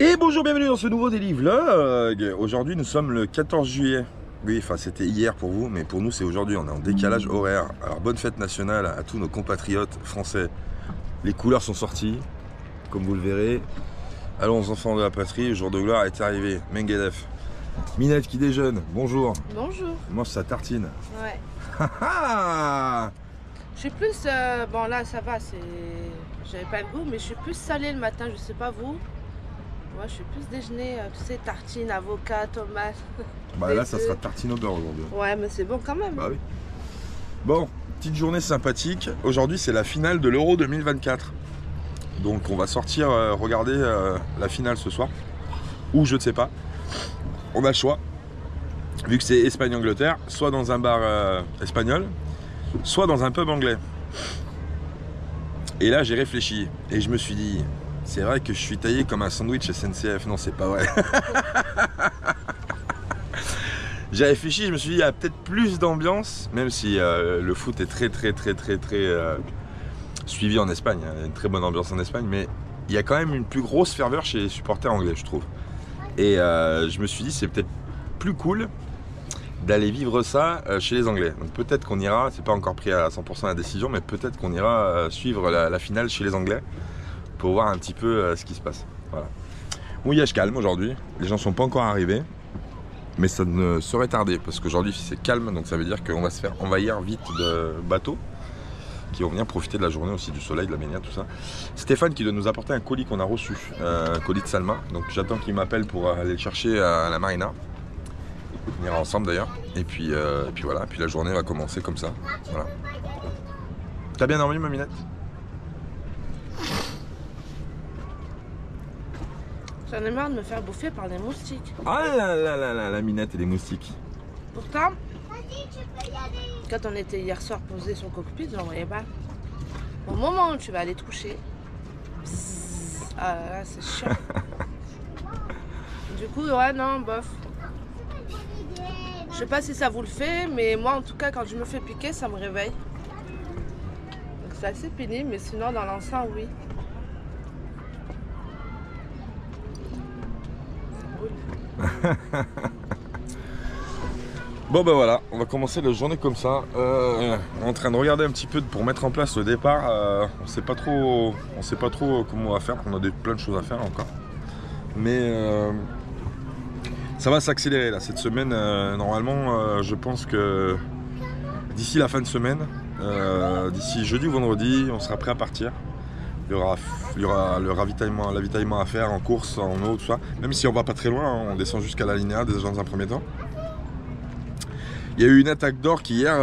Et bonjour, bienvenue dans ce nouveau daily vlog. Aujourd'hui nous sommes le 14 juillet. Oui, enfin c'était hier pour vous, mais pour nous c'est aujourd'hui, on est en décalage horaire. Alors bonne fête nationale à tous nos compatriotes français. Les couleurs sont sorties, comme vous le verrez. Allons aux enfants de la patrie, le jour de gloire est arrivé. Menguedef. Minette qui déjeune, bonjour. Bonjour. Mange sa tartine. Ouais. Je suis plus, bon là ça va, j'avais pas le goût, mais je suis plus salée le matin, je sais pas vous. Moi je suis plus déjeuner, tu sais, tartines, avocat, tomates. Bah là ça sera tartine au beurre aujourd'hui. Ouais, mais c'est bon quand même. Bah oui. Bon, petite journée sympathique. Aujourd'hui c'est la finale de l'Euro 2024. Donc on va sortir regarder la finale ce soir. Ou je ne sais pas. On a le choix. Vu que c'est Espagne-Angleterre, soit dans un bar espagnol, soit dans un pub anglais. Et là j'ai réfléchi et je me suis dit, c'est vrai que je suis taillé comme un sandwich SNCF. Non, c'est pas vrai. J'ai réfléchi, je me suis dit, il y a peut-être plus d'ambiance, même si le foot est très suivi en Espagne. Il y a une très bonne ambiance en Espagne, mais il y a quand même une plus grosse ferveur chez les supporters anglais, je trouve. Et je me suis dit, c'est peut-être plus cool d'aller vivre ça chez les Anglais. Donc peut-être qu'on ira, c'est pas encore pris à 100% la décision, mais peut-être qu'on ira suivre la finale chez les Anglais pour voir un petit peu ce qui se passe. Voilà. Mouillage calme aujourd'hui, les gens sont pas encore arrivés, mais ça ne saurait tarder parce qu'aujourd'hui c'est calme, donc ça veut dire qu'on va se faire envahir vite de bateaux qui vont venir profiter de la journée aussi, du soleil, de la baignade, tout ça. Stéphane qui doit nous apporter un colis qu'on a reçu, un colis de Salma, donc j'attends qu'il m'appelle pour aller le chercher à la marina. On ira ensemble d'ailleurs, et puis voilà, puis la journée va commencer comme ça. Voilà. T'as bien dormi, ma minette? J'en ai marre de me faire bouffer par les moustiques. Ah là là là là, la minette et les moustiques. Pourtant, quand on était hier soir posé sur le cockpit, j'en voyais pas. Au moment où tu vas aller te coucher, ah là, c'est chiant. Du coup, ouais, non, bof. Je sais pas si ça vous le fait, mais moi en tout cas, quand je me fais piquer, ça me réveille. Donc c'est assez pénible, mais sinon dans l'ensemble, oui. Bon ben voilà, on va commencer la journée comme ça. On est en train de regarder un petit peu pour mettre en place le départ. On sait pas trop comment on va faire. On a plein de choses à faire encore. Mais ça va s'accélérer là cette semaine. Normalement, je pense que d'ici la fin de semaine, d'ici jeudi ou vendredi, on sera prêt à partir. Il y aura l'avitaillement à faire en course, en eau, tout ça. Même si on va pas très loin, hein, on descend jusqu'à la Linéa déjà dans un premier temps. Il y a eu une attaque d'orques hier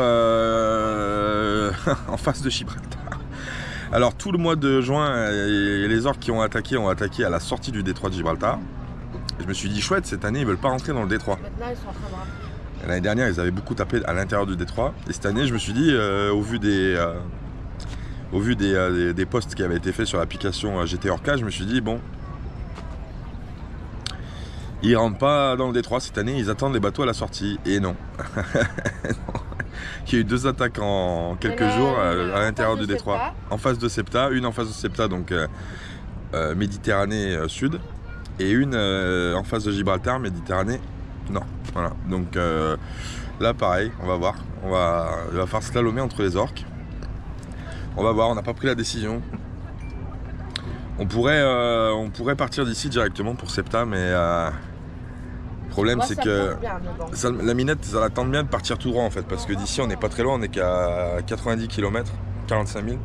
en face de Gibraltar. Alors tout le mois de juin, les orques qui ont attaqué à la sortie du détroit de Gibraltar. Et je me suis dit chouette, cette année ils veulent pas rentrer dans le détroit. Maintenant ils sont en train de rentrer. L'année dernière ils avaient beaucoup tapé à l'intérieur du détroit. Et cette année je me suis dit, au vu des posts qui avaient été faits sur l'application GT Orca, je me suis dit bon, ils rentrent pas dans le détroit cette année, ils attendent les bateaux à la sortie. Et non. Il y a eu 2 attaques en quelques jours à l'intérieur du détroit. En face de Ceuta, une en face de Ceuta, donc Méditerranée sud, et une en face de Gibraltar, Méditerranée nord. Voilà. Donc là pareil, on va voir. Il va falloir slalomer entre les orques. On va voir, on n'a pas pris la décision. On pourrait partir d'ici directement pour Ceuta, mais le problème c'est que la minette, ça la tente bien de partir tout droit en fait, parce que d'ici on n'est pas très loin, on n'est qu'à 90 km, 45 000,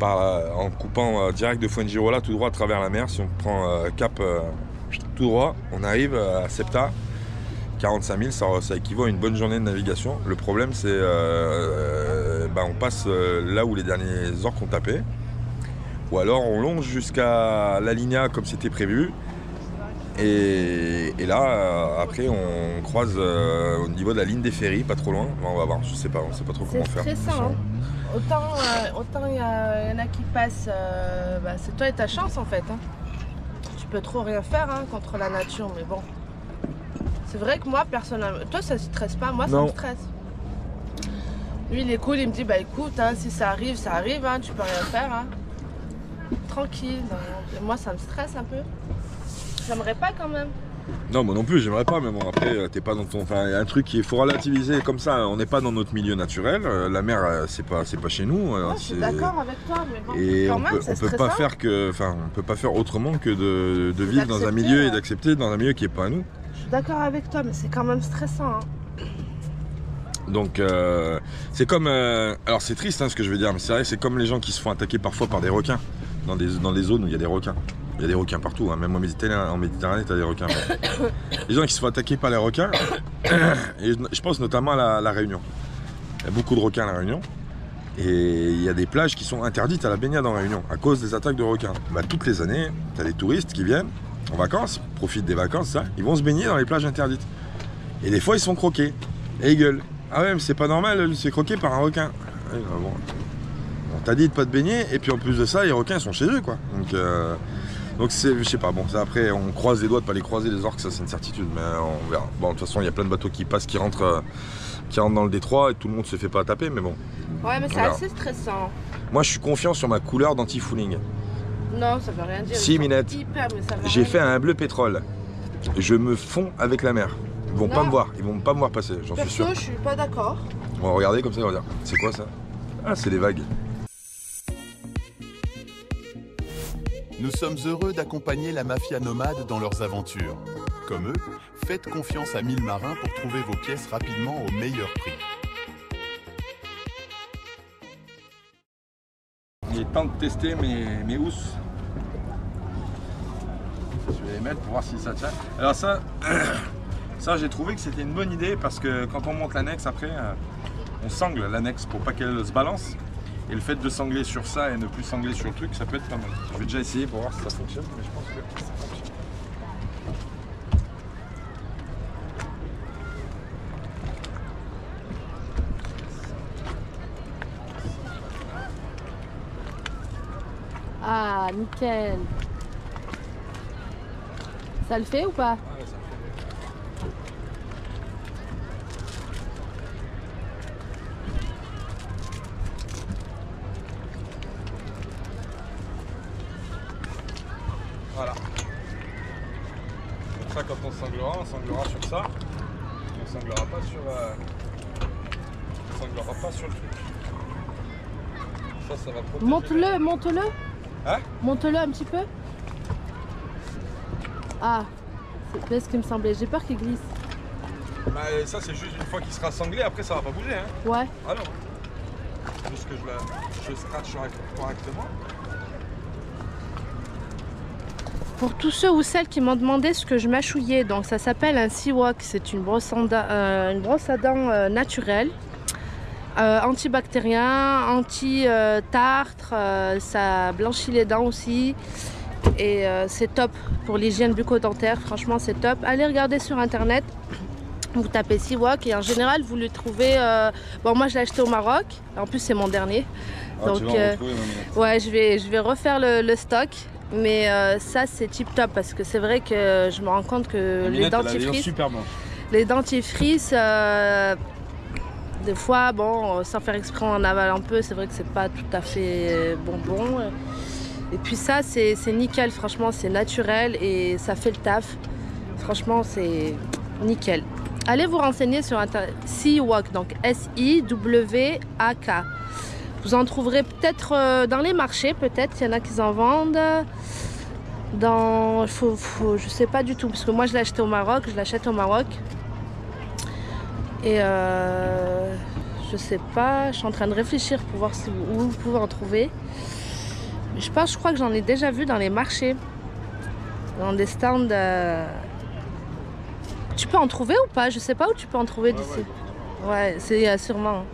en coupant direct de Fuengirola tout droit à travers la mer. Si on prend cap tout droit, on arrive à Ceuta, 45 000, ça équivaut à une bonne journée de navigation. Le problème c'est on passe là où les derniers orques ont tapé, ou alors on longe jusqu'à la Linéa comme c'était prévu, et là après on croise au niveau de la ligne des ferries, pas trop loin. On va voir, on sait pas trop comment faire. C'est stressant, hein. Autant il y en a qui passent, c'est toi et ta chance en fait, hein. Tu peux trop rien faire hein, contre la nature, mais bon. C'est vrai que moi personnellement, toi ça ne stresse pas, moi ça me stresse. Lui il est cool, il me dit bah écoute, hein, si ça arrive, hein, tu peux rien faire. Hein. Tranquille. Et moi ça me stresse un peu. J'aimerais pas quand même. Non, moi non plus, j'aimerais pas, mais bon, après, t'es pas dans ton... Enfin, il y a un truc qu'il faut relativiser comme ça, on n'est pas dans notre milieu naturel, la mer, c'est pas chez nous. Ouais, je suis d'accord avec toi, mais bon, et quand même, on peut pas faire que... Enfin, on peut pas faire autrement que de vivre dans un milieu et d'accepter dans un milieu qui est pas à nous. Je suis d'accord avec toi, mais c'est quand même stressant. Hein. Donc, c'est comme... alors, c'est triste, hein, ce que je veux dire, mais c'est vrai, c'est comme les gens qui se font attaquer parfois par des requins, dans des zones où il y a des requins. Il y a des requins partout, hein. Même en Méditerranée, tu as des requins. Les gens qui se font attaquer par les requins, et je pense notamment à la Réunion. Il y a beaucoup de requins à la Réunion, et il y a des plages qui sont interdites à la baignade en Réunion à cause des attaques de requins. Bah, toutes les années, tu as des touristes qui viennent en vacances, profitent des vacances, ça, ils vont se baigner dans les plages interdites. Et des fois, ils se font croquer, et ils gueulent. Ah ouais, mais c'est pas normal, il se fait croquer par un requin. Ouais, bah bon. On t'a dit de pas te baigner, et puis en plus de ça, les requins sont chez eux, quoi. Donc c'est, je sais pas, bon, ça, après on croise les doigts de pas les croiser les orques, ça c'est une certitude, mais on verra. Bon, de toute façon, il y a plein de bateaux qui passent, qui rentrent dans le détroit et tout le monde se fait pas taper, mais bon. Ouais, mais c'est assez stressant. Moi, je suis confiant sur ma couleur d'anti-fouling. Non, ça veut rien dire. Si, Minette, j'ai fait un bleu pétrole. Je me fonds avec la mer. Ils vont pas me voir, ils vont pas me voir passer, j'en suis sûr. Je suis pas d'accord. On va regarder comme ça, on va dire, c'est quoi ça? Ah, c'est des vagues. Nous sommes heureux d'accompagner la mafia nomade dans leurs aventures. Comme eux, faites confiance à 1000 marins pour trouver vos pièces rapidement au meilleur prix. Il est temps de tester mes housses. Je vais les mettre pour voir si ça tient. Alors ça j'ai trouvé que c'était une bonne idée parce que quand on monte l'annexe après, on sangle l'annexe pour pas qu'elle se balance. Et le fait de sangler sur ça et ne plus sangler sur le truc, ça peut être pas mal. Je vais déjà essayer pour voir si ça fonctionne, mais je pense que ça fonctionne. Ah, nickel. Ça le fait ou pas? Ouais, ça le fait. Voilà. Comme ça, quand on sanglera sur ça. On sanglera pas sur le truc. Ça va protéger. Monte-le. Hein? Monte-le un petit peu. Ah, c'est ce qui me semblait. J'ai peur qu'il glisse. Bah, ça, c'est juste une fois qu'il sera sanglé, après ça va pas bouger. Hein? Ouais. Ah non. Juste que je scratch correctement. Pour tous ceux ou celles qui m'ont demandé ce que je mâchouillais, donc ça s'appelle un Seawalk, c'est une brosse à dents naturelle, antibactérien, anti-tartre, ça blanchit les dents aussi et c'est top pour l'hygiène bucco-dentaire, franchement c'est top. Allez regarder sur internet, vous tapez Seawalk et en général vous le trouvez, bon moi je l'ai acheté au Maroc, en plus c'est mon dernier, donc ouais je vais refaire le stock. Mais ça c'est tip top parce que c'est vrai que je me rends compte que les dentifrices, des fois, bon, sans faire exprès on en avale un peu, c'est vrai que c'est pas tout à fait bonbon. Et puis ça c'est nickel, franchement c'est naturel et ça fait le taf. Franchement c'est nickel. Allez vous renseigner sur internet, Seawalk, donc S-I-W-A-K. Vous en trouverez peut-être dans les marchés, peut-être, il y en a qui en vendent. Je sais pas du tout, parce que moi je l'ai acheté au Maroc, je l'achète au Maroc. Et je sais pas, je suis en train de réfléchir pour voir où vous pouvez en trouver. Mais je crois que j'en ai déjà vu dans les marchés. Dans des stands. Tu peux en trouver ou pas? Je sais pas où tu peux en trouver d'ici. Ouais, c'est sûrement.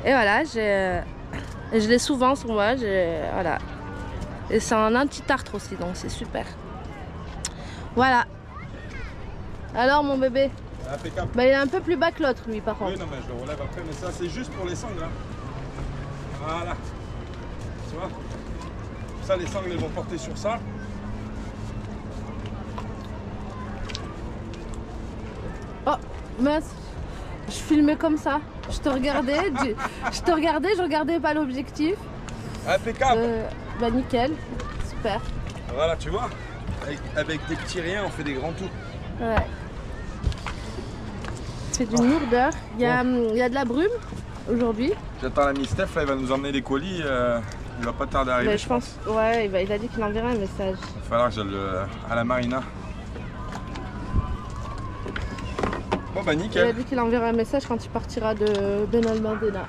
Et voilà, je l'ai souvent sur moi, voilà. Et c'est un anti-tartre aussi, donc c'est super. Voilà. Alors mon bébé? Impeccable. Bah, il est un peu plus bas que l'autre lui par contre. Oui, non mais je le relève après, mais ça c'est juste pour les sangles. Hein. Voilà. Tu vois? Ça les sangles elles vont porter sur ça. Oh mince, je filmais comme ça. Je te regardais, je regardais pas l'objectif. Impeccable. Bah nickel, super. Voilà, tu vois. avec des petits riens, on fait des grands tours. Ouais. C'est d'une lourdeur. Il y a de la brume aujourd'hui. J'attends l'ami Steph, là, il va nous emmener des colis. Il va pas tarder à arriver. Mais je pense. Ouais, il a dit qu'il enverrait un message. Il va falloir que j'aille à la marina. Bon bah nickel. Il a dit qu'il enverrait un message quand il partira de Benalmádena.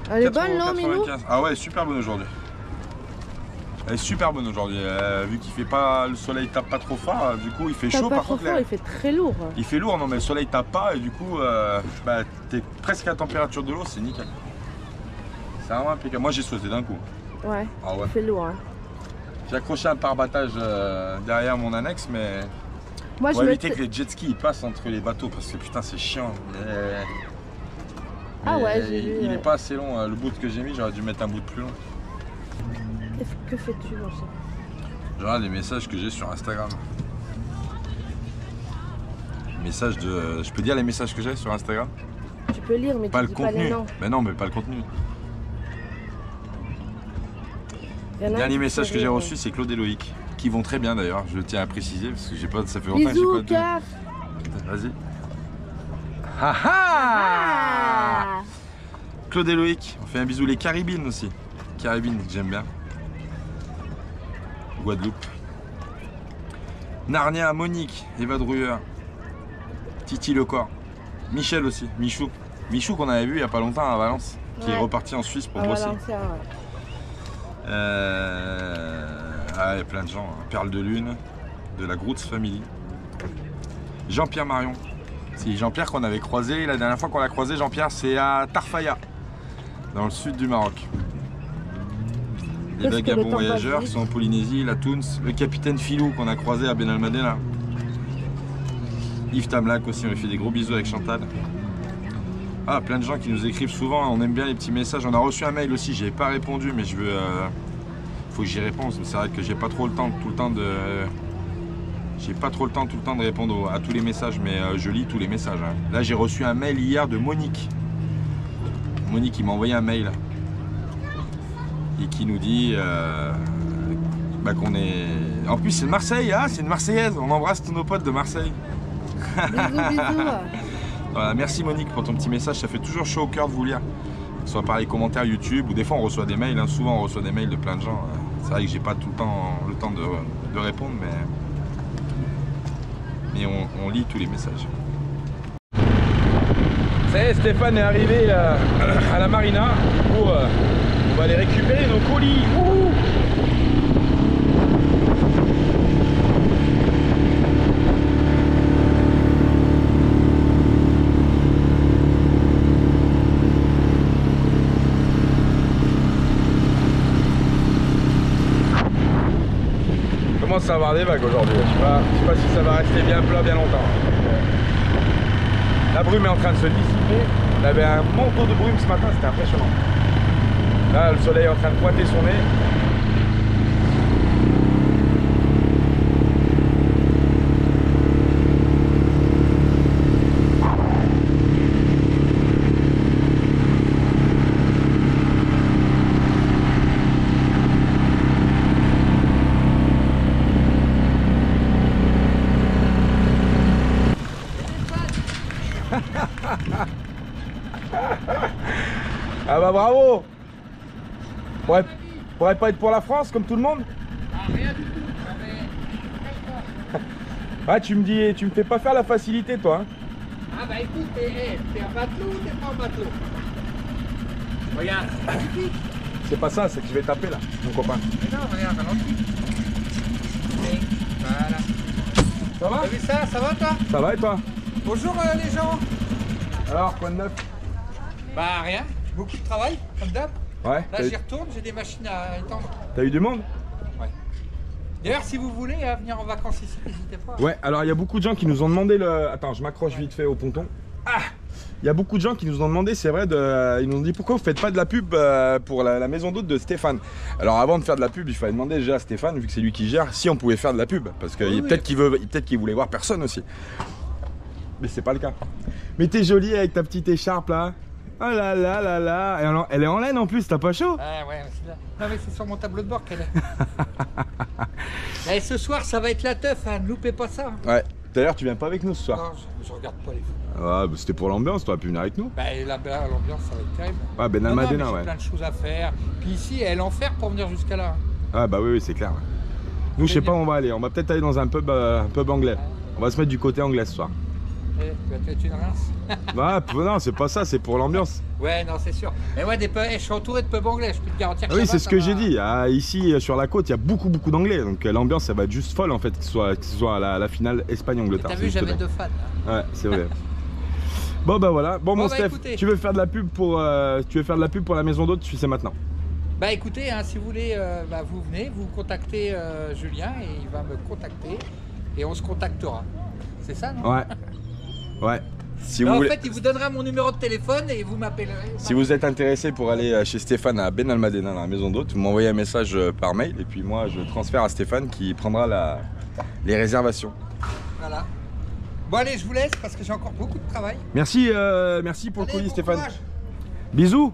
Elle est bonne l'eau, Minou? Ah ouais, super bonne aujourd'hui. Elle est super bonne aujourd'hui. Vu qu'il fait pas, le soleil tape pas trop fort, du coup il fait chaud. Par contre, il fait très lourd. Il fait lourd, non mais le soleil tape pas et du coup bah, t'es presque à la température de l'eau, c'est nickel. C'est vraiment impeccable. Moi j'ai sauté d'un coup. Ouais. Ah ouais. Il fait lourd. Hein. J'ai accroché un pare-battage derrière mon annexe, mais moi, pour éviter que les jet skis passent entre les bateaux parce que putain c'est chiant. Ah ouais, j'ai vu. Il est pas assez long. Le bout que j'ai mis, j'aurais dû mettre un bout de plus long. Que fais-tu, mon chat? Je regarde les messages que j'ai sur Instagram. Messages de. Je peux dire les messages que j'ai sur Instagram? Tu peux lire, mais pas tu le dis contenu. pas les noms. Mais non, mais pas le contenu. Le dernier message que j'ai reçu, c'est Claude et Loïc, qui vont très bien d'ailleurs. Je tiens à préciser parce que j'ai pas. Ça fait longtemps que j'ai pas de. Vas-y. Ha ha! Claude et Loïc, on fait un bisou. Les Caribines aussi. Caribines, j'aime bien. Guadeloupe. Narnia, Monique, Eva Druyer, Titi Lecor, Michel aussi, Michou. Michou qu'on avait vu il n'y a pas longtemps à Valence, qui est reparti en Suisse pour bosser. Valencia, ouais. Ah, il y a plein de gens. Hein. Perle de Lune, de la Groot's Family. Jean-Pierre Marion. C'est Jean-Pierre qu'on avait croisé. La dernière fois qu'on l'a croisé, Jean-Pierre, c'est à Tarfaya, dans le sud du Maroc. Les vagabonds voyageurs qui sont en Polynésie, la Toons, le capitaine Filou qu'on a croisé à Benalmádena. Yves Tamlac aussi, on lui fait des gros bisous avec Chantal. Ah, plein de gens qui nous écrivent souvent, on aime bien les petits messages. On a reçu un mail aussi, j'ai pas répondu, mais je veux. Faut que j'y réponde. C'est vrai que j'ai pas trop le temps tout le temps de. J'ai pas trop le temps tout le temps de répondre à tous les messages, mais je lis tous les messages. Hein. Là, j'ai reçu un mail hier de Monique. Monique, il m'a envoyé un mail. Et qui nous dit bah, qu'on est... En plus c'est de Marseille, ah, c'est une Marseillaise, on embrasse tous nos potes de Marseille. Bisous, bisous. Voilà, merci Monique pour ton petit message, ça fait toujours chaud au cœur de vous lire. Que ce soit par les commentaires YouTube ou des fois on reçoit des mails, hein. Souvent on reçoit des mails de plein de gens. C'est vrai que j'ai pas tout le temps de répondre, mais on lit tous les messages. Ça y est, Stéphane est arrivé à la marina où on va aller récupérer nos colis. Ouh. Commence à avoir des vagues aujourd'hui. Je sais pas si ça va rester bien plat bien longtemps. La brume est en train de se dissiper. On avait un manteau de brume ce matin, c'était impressionnant. Là, le soleil est en train de pointer son nez. Ah bah bravo! Pourrait pas être pour la France comme tout le monde? Ah, rien du tout. Ah, tu me fais pas faire la facilité toi. Hein. Ah bah écoute, t'es un matelot ou t'es pas un matelot? Regarde, C'est pas ça, c'est que je vais taper là, mon copain. mais non, regarde, ralenti. Voilà. Ça va? T'as vu ça? Ça va toi? Ça va et toi? Bonjour les gens. Alors, quoi de neuf? Bah rien, beaucoup de travail, comme d'hab. Ouais. Là j'y retourne, j'ai des machines à étendre. T'as eu du monde? Ouais. D'ailleurs si vous voulez venir en vacances ici, n'hésitez pas. Ouais, alors il y a beaucoup de gens qui nous ont demandé le... Attends, je m'accroche vite fait au ponton. Ah! Il y a beaucoup de gens qui nous ont demandé, c'est vrai, ils nous ont dit pourquoi vous faites pas de la pub pour la maison d'hôte de Stéphane. Alors avant de faire de la pub, il fallait demander déjà à Stéphane, vu que c'est lui qui gère, si on pouvait faire de la pub. Parce que Oui, peut-être qu'il voulait voir personne aussi. Mais c'est pas le cas. Mais t'es jolie avec ta petite écharpe là. Oh là là là là. Et alors, elle est en laine en plus, t'as pas chaud? Ah ouais, non mais c'est sur mon tableau de bord qu'elle est. Et ce soir, ça va être la teuf, hein. Ne loupez pas ça. Hein. Ouais. D'ailleurs, tu viens pas avec nous ce soir? Non, je regarde pas les films. Ah, bah, c'était pour l'ambiance, t'aurais pu venir avec nous. Bah, l'ambiance, ça va être terrible. Ouais, Ben Almadena, ouais. J'ai plein de choses à faire. Puis ici, elle est l'enfer pour venir jusqu'à là. Ah, bah oui, c'est clair. Ouais. Nous, je sais pas où on va aller. On va peut-être aller dans un pub anglais. On va se mettre du côté anglais ce soir. Tu vas te mettre une rince. Bah, non, c'est pas ça, c'est pour l'ambiance. Ouais, non, c'est sûr. Mais ouais, je suis entouré de pubs anglais, je peux te garantir que oui, c'est ce que j'ai dit. Ah, ici, sur la côte, il y a beaucoup d'anglais. Donc l'ambiance, ça va être juste folle en fait, que ce soit la finale Espagne-Angleterre. T'as vu, j'avais 2 fans. Là. Ouais, c'est vrai. Bon, bah voilà. Bon, mon Steph, écoutez. tu veux faire de la pub pour la maison d'hôte, tu sais maintenant. Bah écoutez, hein, si vous voulez, vous venez, vous contactez Julien et il va me contacter et on se contactera. C'est ça, non? Ouais. Ouais. Si non, vous en voulez... fait, il vous donnera mon numéro de téléphone et vous m'appellerez. Si vous êtes intéressé pour aller chez Stéphane à Ben Almadena, dans la maison d'hôte, vous m'envoyez un message par mail et puis moi je transfère à Stéphane qui prendra les réservations. Voilà. Bon allez, je vous laisse parce que j'ai encore beaucoup de travail. Merci, merci pour le colis, bon Stéphane. Courage. Bisous.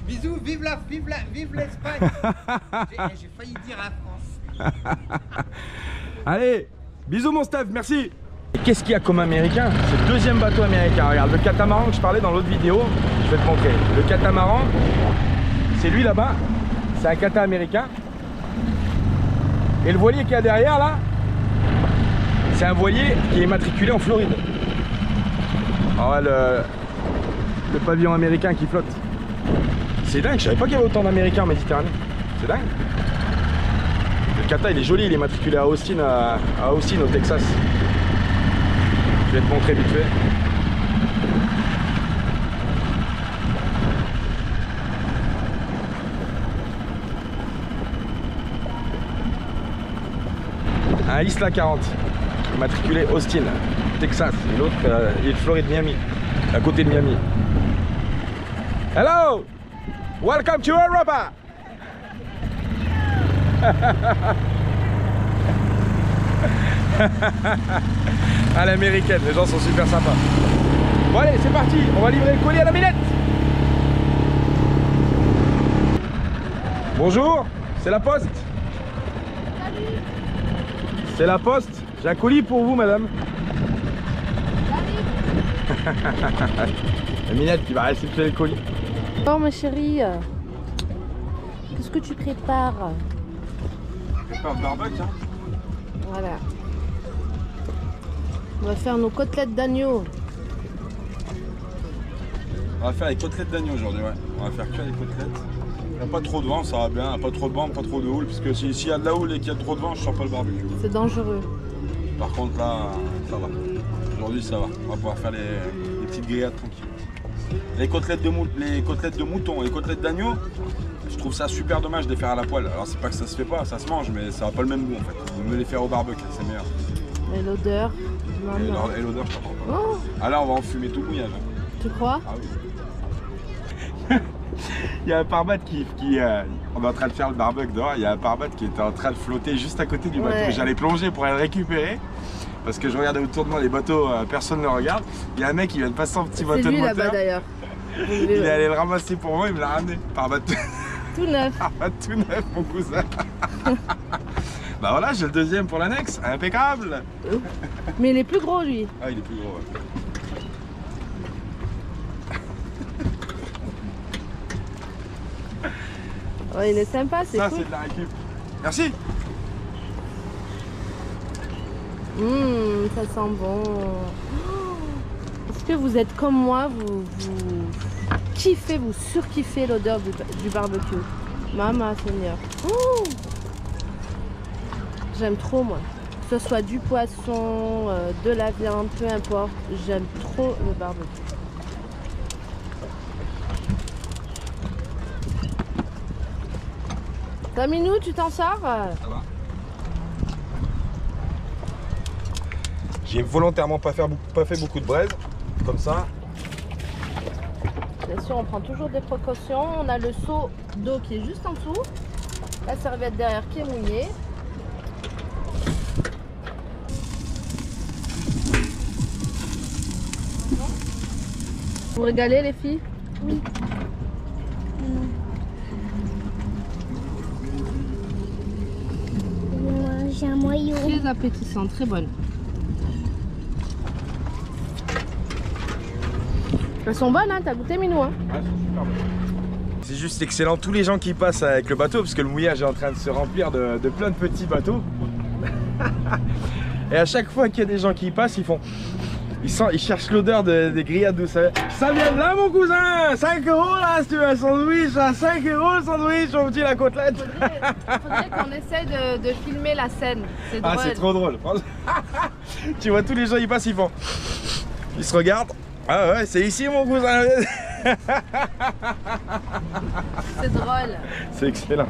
Bisous, vive l'Espagne. J'ai failli dire la France. Allez, bisous mon Steph, merci. Qu'est-ce qu'il y a comme américain? C'est le deuxième bateau américain. Regarde, le catamaran que je parlais dans l'autre vidéo, je vais te montrer. Le catamaran, c'est lui là-bas, c'est un cata américain. Et le voilier qu'il y a derrière là, c'est un voilier qui est immatriculé en Floride. Oh, le pavillon américain qui flotte. C'est dingue, je savais pas qu'il y avait autant d'Américains en Méditerranée. C'est dingue. Le cata il est joli, il est immatriculé à Austin, au Texas. Je vais te montrer vite fait. Un Isla 40, immatriculé Austin, Texas. Et l'autre, il est de Floride, Miami, à côté de Miami. Hello! Welcome to Europa! À l'américaine, les gens sont super sympas. Bon allez, c'est parti, on va livrer le colis à la minette. Bonjour, c'est la poste. Salut. C'est la poste, j'ai un colis pour vous madame. La minette qui va réceptionner le colis. Bon ma chérie, qu'est-ce que tu prépares? Je prépare le barbecue hein. Voilà. On va faire nos côtelettes d'agneau. On va faire les côtelettes d'agneau aujourd'hui, ouais. On va faire que les côtelettes. Il n'y a pas trop de vent, ça va bien. Pas trop de vent, pas trop de houle. Parce que s'il y a de la houle et qu'il y a trop de vent, je sors pas le barbecue. C'est dangereux. Par contre là, ça va. Aujourd'hui ça va. On va pouvoir faire les petites grillades tranquilles. Les côtelettes de mouton et les côtelettes d'agneau, je trouve ça super dommage de les faire à la poêle. Alors c'est pas que ça se fait pas, ça se mange, mais ça n'a pas le même goût en fait. Vous me les faire au barbecue, c'est meilleur. Et l'odeur. Et l'odeur, je comprends pas. Oh, Ah là, on va enfumer tout le mouillage. tu crois? Ah oui. Il y a un pare-batte on est en train de faire le barbecue dehors, il y a un pare-batte qui était en train de flotter juste à côté du bateau. Ouais. J'allais plonger pour aller le récupérer. Parce que je regardais autour de moi les bateaux, personne ne le regarde. Il y a un mec qui vient de passer en petit bateau de C'est lui moteur. là-bas d'ailleurs. Il est allé le ramasser pour moi, il me l'a ramené. Pare-batte Tout neuf. tout neuf, mon cousin. Bah voilà, j'ai le deuxième pour l'annexe, impeccable. Mais il est plus gros lui. Ah, il est plus gros, ouais. Ouais, il est sympa, c'est Ça, cool. c'est de la récup. Merci. Ça sent bon. Est-ce que vous êtes comme moi, vous kiffez, vous surkiffez l'odeur du barbecue? Maman Seigneur. Ouh. J'aime trop moi. Que ce soit du poisson, de la viande, peu importe. J'aime trop le barbecue. Taminou, tu t'en sors? Ça va. J'ai volontairement pas fait beaucoup de braise, comme ça. Bien sûr, on prend toujours des précautions. On a le seau d'eau qui est juste en dessous. La serviette derrière qui est mouillée. Vous régalez les filles? Oui. J'ai un moyau. Très appétissant, très bonne. Elles sont bonnes, hein, t'as goûté Minou, hein? Ouais, elles sont super bonnes. C'est juste excellent, tous les gens qui passent avec le bateau, parce que le mouillage est en train de se remplir de plein de petits bateaux. Et à chaque fois qu'il y a des gens qui y passent, ils cherchent l'odeur des grillades d'où ça vient de là mon cousin. 5 € là si tu veux un sandwich, à 5 € le sandwich, on vous dit la côtelette. Faudrait qu'on essaye de filmer la scène, c'est drôle. Ah c'est trop drôle. Tu vois tous les gens ils passent, ils se regardent. Ah ouais c'est ici mon cousin. C'est drôle. C'est excellent.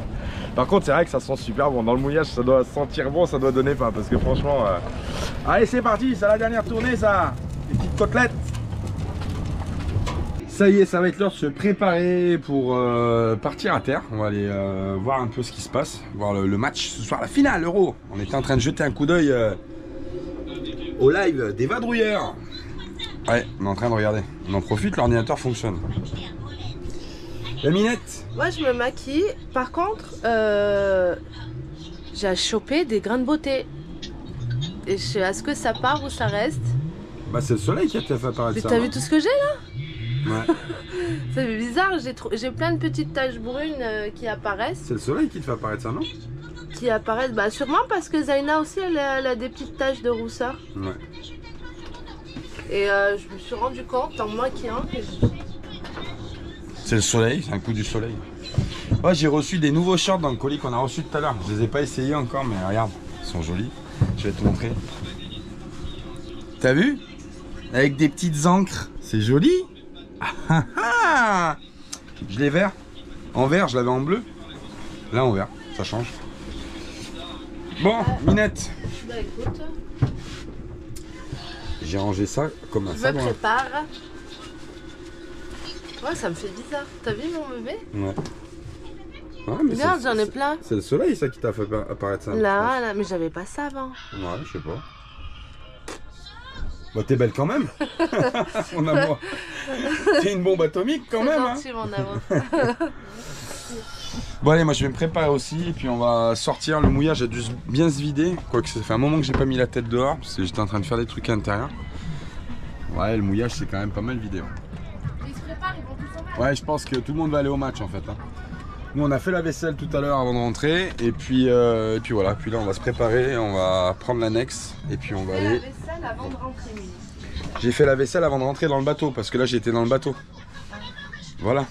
Par contre c'est vrai que ça sent super bon, dans le mouillage ça doit sentir bon, ça doit donner faim parce que franchement... Allez c'est parti, c'est la dernière tournée ça. Les petites côtelettes. Ça y est, ça va être l'heure de se préparer pour partir à terre. On va aller voir un peu ce qui se passe, voir le match ce soir, la finale Euro. On était en train de jeter un coup d'œil au live des vadrouilleurs. Ouais, on est en train de regarder. On en profite, l'ordinateur fonctionne. La Minette. Moi je me maquille, par contre j'ai chopé des grains de beauté. Et je sais, est-ce que ça part ou ça reste? Bah c'est le soleil qui a fait apparaître mais ça. T'as vu tout ce que j'ai là? Ouais. C'est bizarre, j'ai plein de petites taches brunes qui apparaissent. C'est le soleil qui te fait apparaître ça, non? Qui apparaissent, bah sûrement parce que Zaina aussi elle a des petites taches de rousseur. Ouais. Et je me suis rendu compte en me maquillant que c'est le soleil, c'est un coup du soleil. Ouais, j'ai reçu des nouveaux shorts dans le colis qu'on a reçu tout à l'heure. Je les ai pas essayés encore, mais regarde, ils sont jolis. Je vais te montrer. T'as vu? Avec des petites encres, c'est joli. Ah, ah. Je l'ai vert. En vert, je l'avais en bleu. Là en vert, ça change. Bon, Minette. bah écoute, J'ai rangé ça comme un je me sabre. prépare. Ouais, ça me fait bizarre. T'as vu mon bébé? Ouais. Ouais, mais Regarde, j'en ai plein. c'est le soleil ça qui t'a fait apparaître ça. Là, mais j'avais pas ça avant. Ouais, je sais pas. Bah t'es belle quand même. Mon amour. T'es une bombe atomique quand même. C'est gentil, mon amour. Bon allez, moi je vais me préparer aussi et puis on va sortir. Le mouillage a dû bien se vider. Quoique ça fait un moment que j'ai pas mis la tête dehors parce que j'étais en train de faire des trucs à l'intérieur. Ouais, le mouillage c'est quand même pas mal vidé. Ils se préparent, ils vont tous au match. Ouais, je pense que tout le monde va aller au match en fait. Hein. Nous on a fait la vaisselle tout à l'heure avant de rentrer et puis voilà. Puis là on va se préparer, on va prendre l'annexe et puis on va aller. La vaisselle avant de rentrer, Mimi. J'ai fait la vaisselle avant de rentrer dans le bateau parce que là j'étais dans le bateau. Voilà.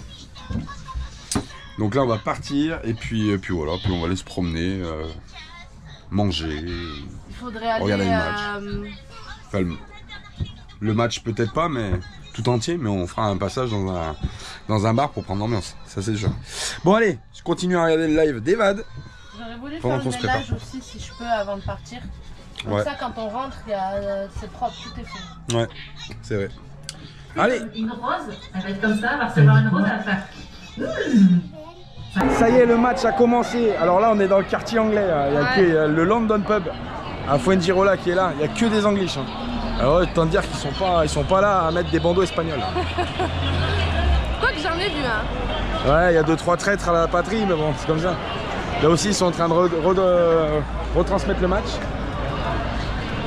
Donc là on va partir et puis voilà, puis on va aller se promener, manger. Il faudrait aller Regarder le match. Enfin, le match peut-être pas, mais tout entier, mais on fera un passage dans un bar pour prendre l'ambiance, ça c'est sûr. Bon allez, je continue à regarder le live d'Evad. J'aurais voulu Pendant faire qu'on le se prépare. ménage aussi si je peux avant de partir. Comme Ouais. ça quand on rentre, c'est propre, tout est fait. Ouais, c'est vrai. Allez. Une rose, elle va être comme ça, elle va recevoir une rose, elle va faire. Ça y est, le match a commencé. Alors là, on est dans le quartier anglais. Il y a que le London Pub à Fuengirola qui est là. Il n'y a que des Anglish. Hein. Alors autant dire qu'ils sont pas là à mettre des bandeaux espagnols. Quoi que j'en ai vu, hein. Ouais, il y a 2-3 traîtres à la patrie, mais bon, c'est comme ça. Là aussi, ils sont en train de retransmettre le match.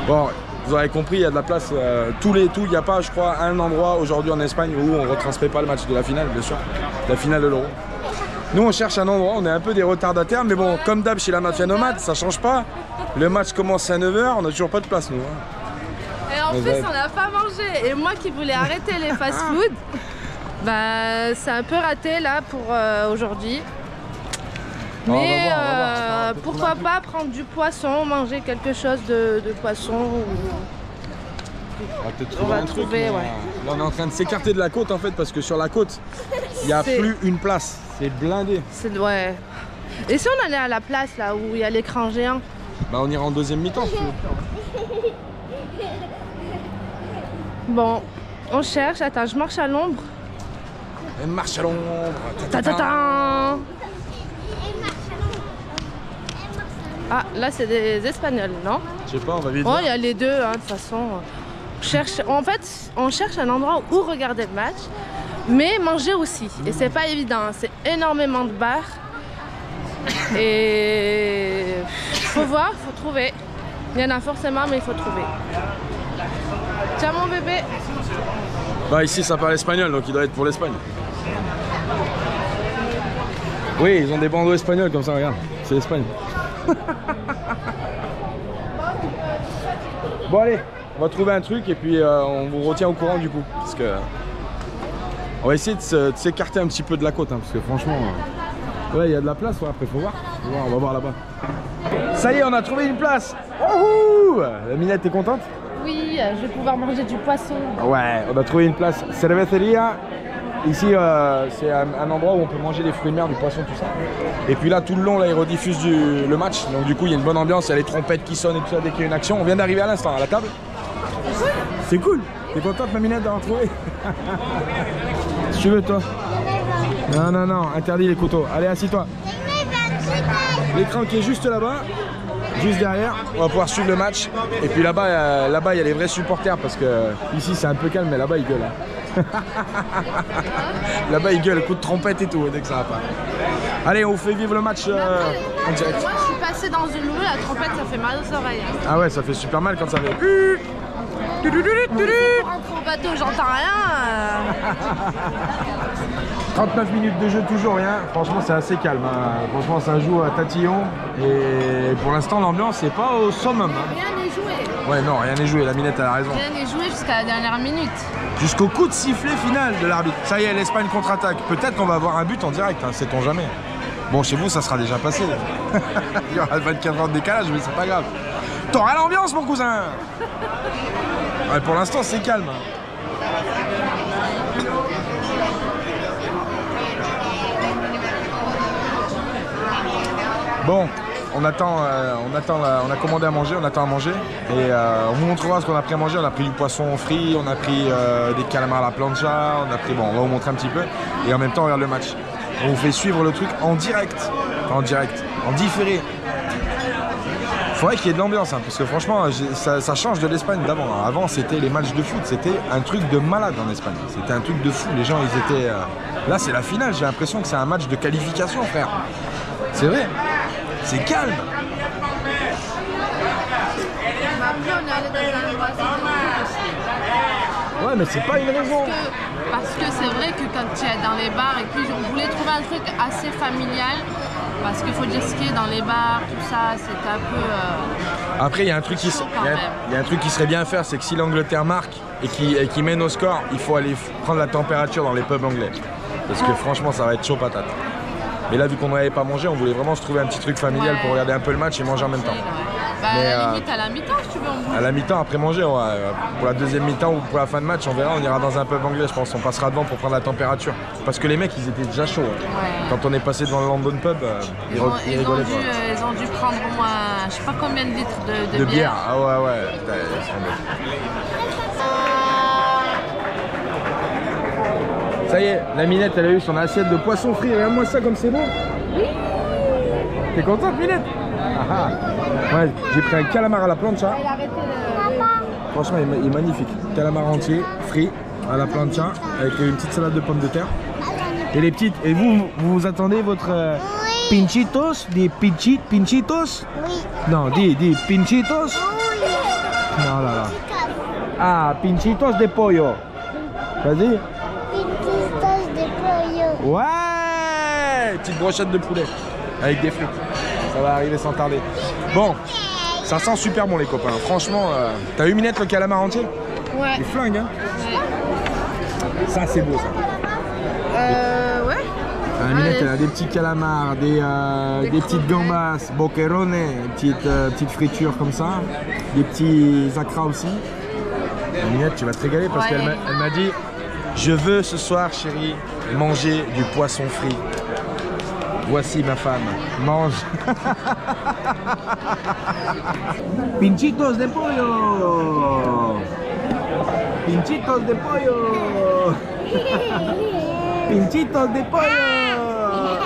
Bon, vous aurez compris, il y a de la place. Il n'y a pas, je crois, un endroit aujourd'hui en Espagne où on ne retransmet pas le match de la finale, bien sûr. La finale de l'Euro. Nous, on cherche un endroit, on est un peu des retardataires, mais bon, comme d'hab chez la Mafia Nomade, ça change pas. Le match commence à 9 h, on n'a toujours pas de place, nous. Hein. Et en plus, on n'a pas mangé. Et moi qui voulais arrêter les fast-food, bah, c'est un peu raté là pour aujourd'hui. Mais on va voir, pourquoi pas prendre du poisson, manger quelque chose de poisson ou... On va peut-être On trouver va un truc. trouver, mais, ouais. Là, on est en train de s'écarter de la côte en fait, parce que sur la côte, il n'y a plus une place. C'est blindé. Ouais. Et si on allait à la place là où il y a l'écran géant? Bah, on ira en deuxième mi-temps. Si tu veux. Bon, on cherche. Attends, je marche à l'ombre. Elle marche à l'ombre. Ta-ta-ta. Ah, là c'est des Espagnols, non? Je sais pas, on va vite. Oh, il y a les deux, hein, de toute façon. En fait, on cherche un endroit où regarder le match. Mais manger aussi. Et c'est pas évident, hein. C'est énormément de bars. Et faut voir, faut trouver. Il y en a forcément, mais il faut trouver. Tiens mon bébé. Bah ici ça parle espagnol, donc il doit être pour l'Espagne. Oui, ils ont des bandeaux espagnols comme ça, regarde. C'est l'Espagne. Bon allez, on va trouver un truc et puis on vous retient au courant du coup. Parce que on va essayer de s'écarter un petit peu de la côte, hein, parce que franchement, ouais, il y a de la place, ouais, après faut voir. On va voir là-bas. Ça y est, on a trouvé une place. Wouhou! La Minette, t'es contente? Oui, je vais pouvoir manger du poisson. Ouais, on a trouvé une place. Cerveceria. Ici, c'est un endroit où on peut manger des fruits de mer, du poisson, tout ça. Et puis là, tout le long, là, ils rediffusent le match. Donc du coup, il y a une bonne ambiance. Il y a les trompettes qui sonnent et tout ça dès qu'il y a une action. On vient d'arriver à l'instant à la table. C'est cool. T'es contente, ma Minette, d'avoir trouvé? Si tu veux, toi. Non, non, non, interdit les couteaux. Allez, assis-toi. L'écran qui est juste là-bas, juste derrière, on va pouvoir suivre le match. Et puis là-bas, il y a les vrais supporters parce que ici c'est un peu calme, mais là-bas ils gueulent. Hein. Là-bas ils gueulent, coup de trompette et tout dès que ça va pas. Allez, on vous fait vivre le match en direct. Moi, je suis passée dans une rue, la trompette, ça fait mal aux oreilles. Hein. Ah ouais, ça fait super mal quand ça fait. Je rentre au bateau, j'entends rien. 39 minutes de jeu, toujours rien. Franchement, c'est assez calme. Hein. Franchement, ça joue à tatillon. Et pour l'instant, l'ambiance n'est pas au summum. Hein. Rien n'est joué. Ouais, non, rien n'est joué. La Minette, elle a raison. Rien n'est joué jusqu'à la dernière minute. Jusqu'au coup de sifflet final de l'arbitre. Ça y est, l'Espagne contre-attaque. Peut-être qu'on va avoir un but en direct, hein, sait-on jamais. Bon, chez vous, ça sera déjà passé. Il y aura 24 heures de décalage, mais c'est pas grave. T'auras l'ambiance, mon cousin. Ouais, pour l'instant, c'est calme. Bon, on a commandé à manger, on attend à manger et on vous montrera ce qu'on a pris à manger. On a pris du poisson frit, on a pris des calamars à la plancha, on a pris, bon, on va vous montrer un petit peu et en même temps on regarde le match. On vous fait suivre le truc en direct, en différé. Faudrait qu'il y ait de l'ambiance, hein, parce que franchement, ça change de l'Espagne d'avant. Avant, c'était les matchs de foot, c'était un truc de malade en Espagne. C'était un truc de fou. Les gens, ils étaient. Là, c'est la finale. J'ai l'impression que c'est un match de qualification, frère. C'est vrai. C'est calme. Ouais, mais c'est pas une raison. Parce que c'est vrai que quand tu es dans les bars, et puis on voulait trouver un truc assez familial. Parce qu'il faut dire ce qui est dans les bars, tout ça, c'est un peu... Après, il y a un truc qui serait bien à faire, c'est que si l'Angleterre marque et qui mène au score, il faut aller prendre la température dans les pubs anglais. Parce que franchement, ça va être chaud patate. Mais là, vu qu'on n'avait pas mangé, on voulait vraiment se trouver un petit truc familial pour regarder un peu le match et manger en même temps. Bah, mais, à la limite, à la mi-temps, si tu veux. À la mi-temps, après manger, ouais, pour la deuxième mi-temps ou pour la fin de match, on verra, on ira dans un pub anglais, je pense. On passera devant pour prendre la température. Parce que les mecs, ils étaient déjà chauds. Ouais. Quand on est passé devant le London Pub, ils rigolaient pas. Ils ont dû prendre au moins, je sais pas combien de litres de bière. Bière. Ah ouais, ouais. Ça y est, la Minette, elle a eu son assiette de poisson frit. Regarde-moi ça comme c'est bon. Oui. T'es contente, Minette? Ah ah. Ouais, j'ai pris un calamar à la plancha. Franchement, il est magnifique. Calamar entier, frit, à la plancha, avec une petite salade de pommes de terre. Et les petites, et vous attendez votre pinchitos? Des pinchitos? Oui. Non, dis pinchitos? Oui. Non, là, là. Ah, pinchitos de pollo. Vas-y. Pinchitos de pollo. Ouais! Petite brochette de poulet, avec des frites. Ça va arriver sans tarder. Bon, ça sent super bon les copains. Franchement, t'as eu Minette le calamar entier? Ouais. Il flingue, hein? Ouais. Ça c'est beau ça. Ouais. Minette elle a des petits calamars, des petites gambas, boquerones, petite friture comme ça, des petits acras aussi. Minette, tu vas te régaler parce qu'elle m'a dit je veux ce soir chérie manger du poisson frit. Voici ma femme, mange. Pinchitos de pollo. Pinchitos de pollo. Pinchitos de pollo.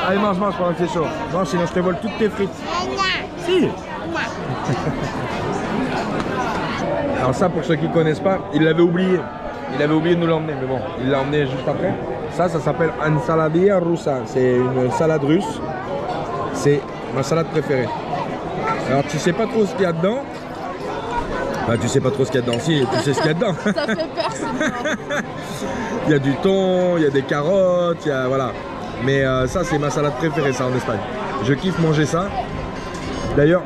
Allez, mange pendant que c'est chaud. Mange, sinon je te vole toutes tes frites. Si. Alors ça, pour ceux qui ne connaissent pas, il l'avait oublié. Il avait oublié de nous l'emmener, mais bon, il l'a emmené juste après. Ça s'appelle ensaladilla rusa. C'est une salade russe. C'est ma salade préférée. Alors tu sais pas trop ce qu'il y a dedans. Bah, tu sais pas trop ce qu'il y a dedans. Si, tu sais ce qu'il y a dedans. Ça fait peur, c'est Il y a du thon, il y a des carottes, il y a, voilà. Mais ça, c'est ma salade préférée, ça, en Espagne. Je kiffe manger ça. D'ailleurs,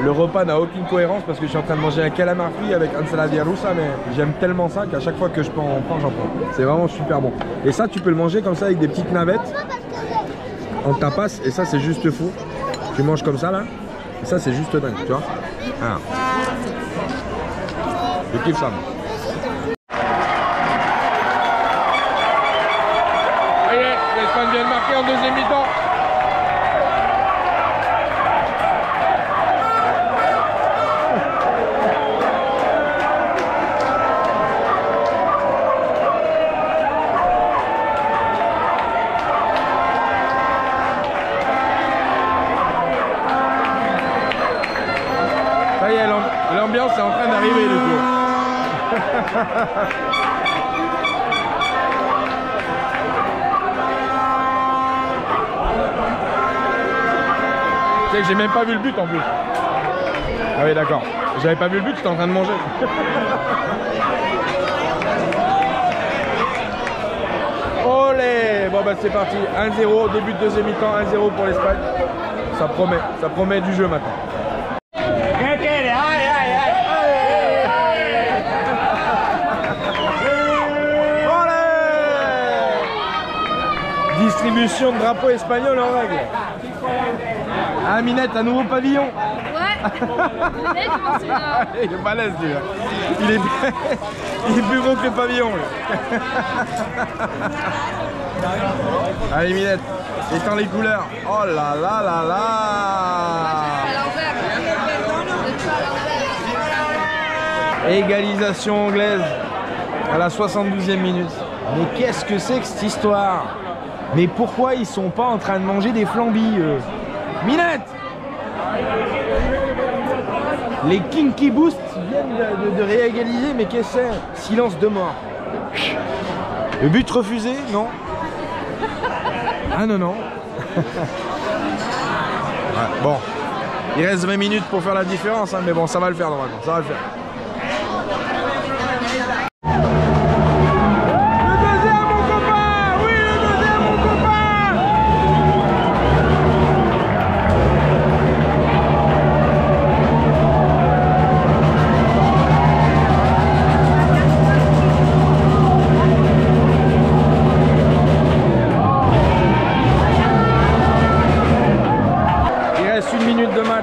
le repas n'a aucune cohérence parce que je suis en train de manger un calamar frit avec ensaladilla rusa, mais j'aime tellement ça qu'à chaque fois que je peux en prendre, j'en prends. C'est vraiment super bon. Et ça, tu peux le manger comme ça avec des petites navettes en tapas, et ça, c'est juste fou. Tu manges comme ça, là, et ça, c'est juste dingue, tu vois. Ah. Je kiffe ça. Ça y est, l'Espagne vient de marquer en deuxième mi-temps. Ça y est, l'ambiance est en train d'arriver du coup. Tu sais que j'ai même pas vu le but en plus. Ah oui d'accord. J'avais pas vu le but, j'étais en train de manger. Olé. Bon bah c'est parti. 1-0, début de deuxième mi-temps, 1-0 pour l'Espagne. Ça promet du jeu maintenant. Distribution de drapeau espagnol en règle. Ah Minette, un nouveau pavillon. Ouais. Il est balèze lui. Il est plus gros que le pavillon. Allez Minette, étends les couleurs. Oh là là là là. Égalisation anglaise à la 72e minute. Mais qu'est-ce que c'est que cette histoire? Mais pourquoi ils sont pas en train de manger des flambis Minette. Les Kinky Boost viennent de réégaliser, mais qu'est-ce que c'est? Silence de mort. Le but refusé? Non. Ah non, non. Ouais, bon. Il reste 20 minutes pour faire la différence, hein, mais bon, ça va le faire normalement. Ça va le faire.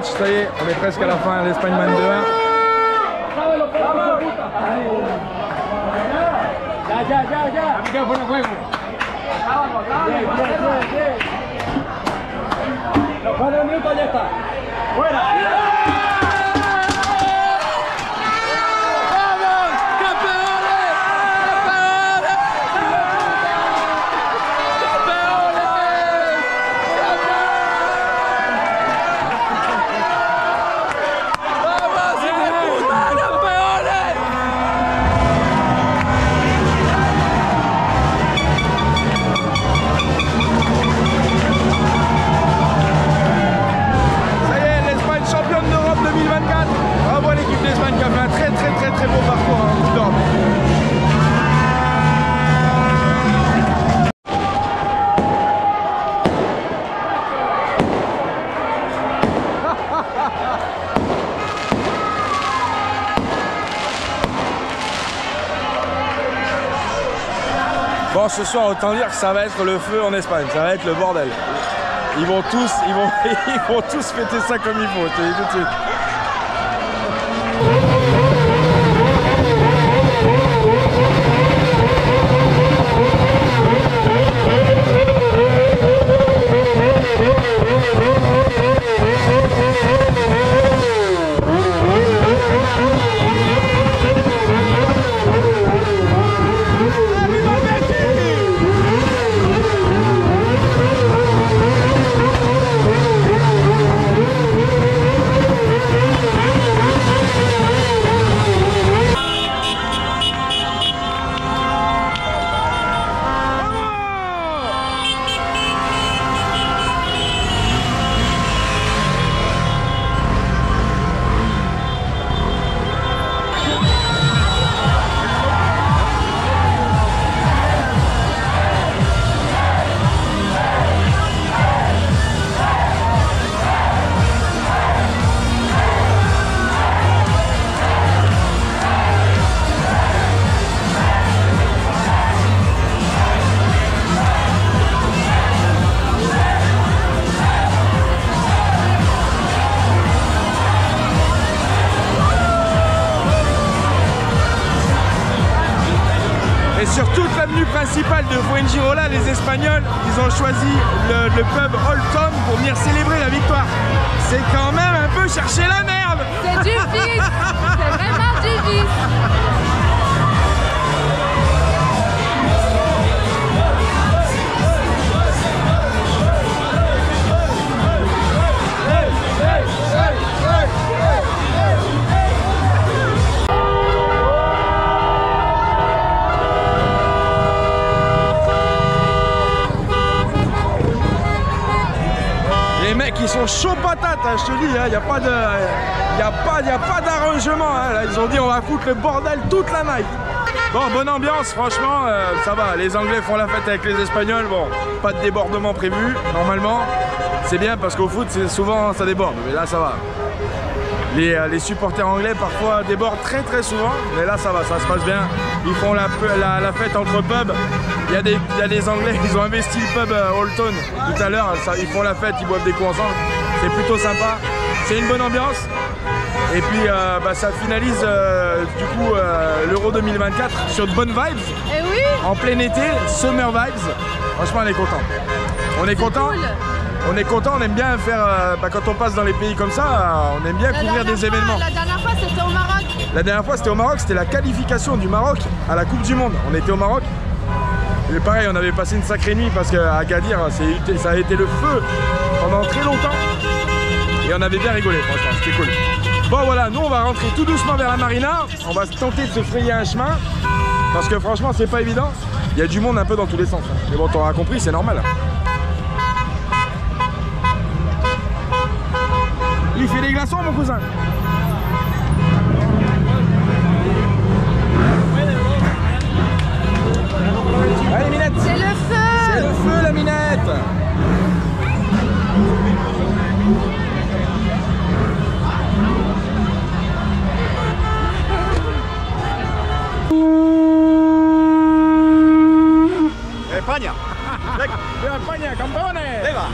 Ça y est, on est presque à la fin, l'Espagne mène 2-1. Bon, ce soir, autant dire que ça va être le feu en Espagne, ça va être le bordel. Ils vont tous fêter ça comme il faut, je te dis tout de suite. Sur toute l'avenue principale de Fuengirola, les Espagnols, ils ont choisi le pub Old Town pour venir célébrer la victoire. C'est quand même un peu chercher la merde. C'est du vice. C'est vraiment du vice. Les mecs ils sont chauds patates, hein, je te dis, il n'y a pas d'arrangement. Hein, là, ils ont dit on va foutre le bordel toute la night. Bon, bonne ambiance, franchement, ça va. Les Anglais font la fête avec les Espagnols. Bon, pas de débordement prévu, normalement. C'est bien parce qu'au foot, souvent ça déborde, mais là ça va. Les supporters anglais parfois débordent très souvent, mais là ça va, ça se passe bien. Ils font la fête entre pubs. Il y a des Anglais, ils ont investi le pub Old Town tout à l'heure. Ils font la fête, ils boivent des coups ensemble. C'est plutôt sympa. C'est une bonne ambiance. Et puis ça finalise du coup l'Euro 2024 sur de bonnes vibes. Et oui. En plein été, summer vibes. Franchement, on est content. On est content. Cool. On est content, on aime bien faire, quand on passe dans les pays comme ça, on aime bien couvrir des événements. La dernière fois c'était au Maroc. La dernière fois c'était au Maroc, c'était la qualification du Maroc à la Coupe du Monde. On était au Maroc. Et pareil, on avait passé une sacrée nuit parce qu'à Agadir, ça a été le feu pendant très longtemps. Et on avait bien rigolé, franchement, c'était cool. Bon voilà, nous on va rentrer tout doucement vers la marina. On va tenter de se frayer un chemin. Parce que franchement, c'est pas évident. Il y a du monde un peu dans tous les sens. Mais bon, t'auras compris, c'est normal. Il fait des glaçons, mon cousin. Allez, Minette. C'est le feu. C'est le feu, la Minette. España. España, campeones. Venga.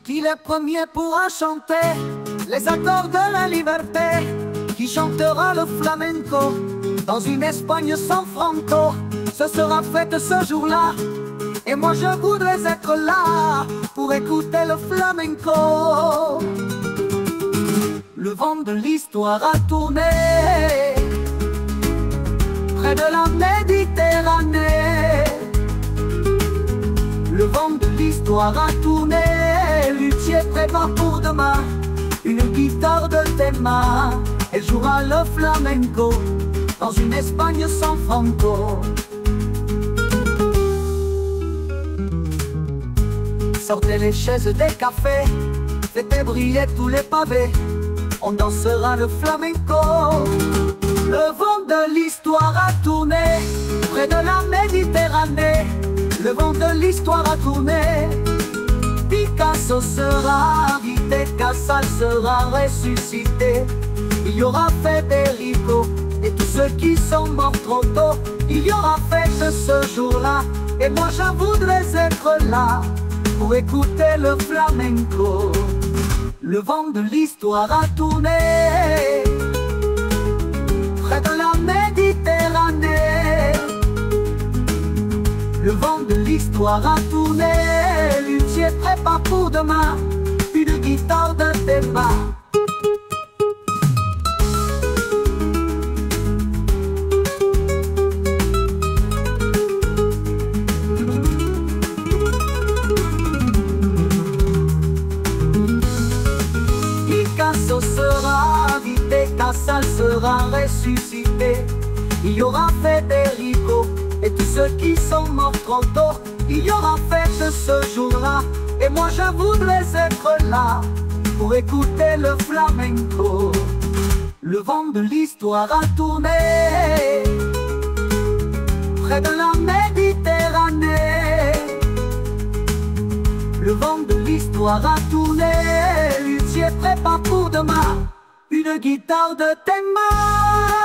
Qui le premier pourra chanter les accords de la liberté? Qui chantera le flamenco dans une Espagne sans franco? Ce sera fête ce jour-là, et moi je voudrais être là pour écouter le flamenco. Le vent de l'histoire a tourné près de la Méditerranée. Le vent de l'histoire a tourné, luthier prépare pour demain une guitare de tes mains. Elle jouera le flamenco dans une Espagne sans franco. Sortez les chaises des cafés, faites briller tous les pavés, on dansera le flamenco. Le vent de l'histoire a tourné près de la Méditerranée. Le vent de l'histoire a tourné. Picasso sera invité, Casals sera ressuscité. Il y aura Federico et tous ceux qui sont morts trop tôt. Il y aura fête ce jour-là, et moi je voudrais être là pour écouter le flamenco. Le vent de l'histoire a tourné près de la Méditerranée. Le vent de l'histoire a tourné, luthier prépare pour demain une guitare de tes mains. Picasso sera invité, Casals sera ressuscité. Il y aura Federico et tous ceux qui sont morts trop tôt. Il y aura fête ce jour-là, et moi je voudrais être là pour écouter le flamenco. Le vent de l'histoire a tourné près de la Méditerranée. Le vent de l'histoire a tourné, luthier prépare pour demain une guitare de tes mains.